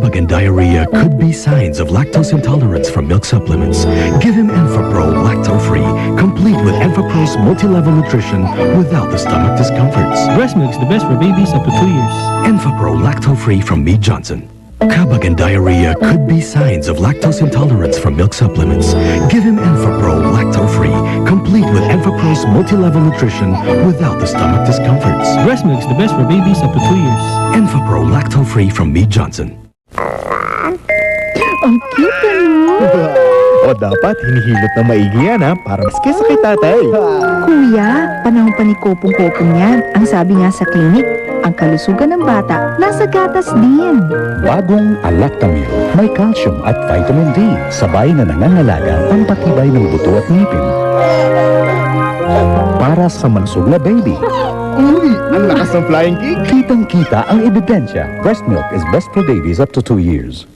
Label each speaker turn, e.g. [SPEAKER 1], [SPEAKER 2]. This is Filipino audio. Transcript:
[SPEAKER 1] Kabag and diarrhea could be signs of lactose intolerance from milk supplements. Give him Enfapro Lacto-Free, complete with Enfapro's multi-level nutrition without the stomach discomforts.
[SPEAKER 2] Breast milk is the best for babies up to 2 years.
[SPEAKER 1] Enfapro Lacto-Free from Mead Johnson. Kabag and diarrhea could be signs of lactose intolerance from milk supplements. Give him Enfapro Lacto-Free, complete with Enfapro's multi-level nutrition without the stomach discomforts.
[SPEAKER 2] Breast milk is the best for babies up to 2 years.
[SPEAKER 1] Enfapro Lacto-Free from Mead Johnson.
[SPEAKER 3] Ang cute mo!
[SPEAKER 4] O dapat hinihilot na maigi yan ha, para maski sa kay tatay.
[SPEAKER 3] Kuya, panahon pa ni kopong-kopong yan. Ang sabi nga sa klinik, ang kalusugan ng bata nasa gatas din.
[SPEAKER 5] Bagong Alactamil, may calcium at vitamin D, sabay na nangangalaga ang patibay ng buto at ngipin. Para sa malusog na baby,
[SPEAKER 4] Uy, ang lakas ng flying kick.
[SPEAKER 5] kitang-kita ang ebidensya. Breast milk is best for babies up to 2 years.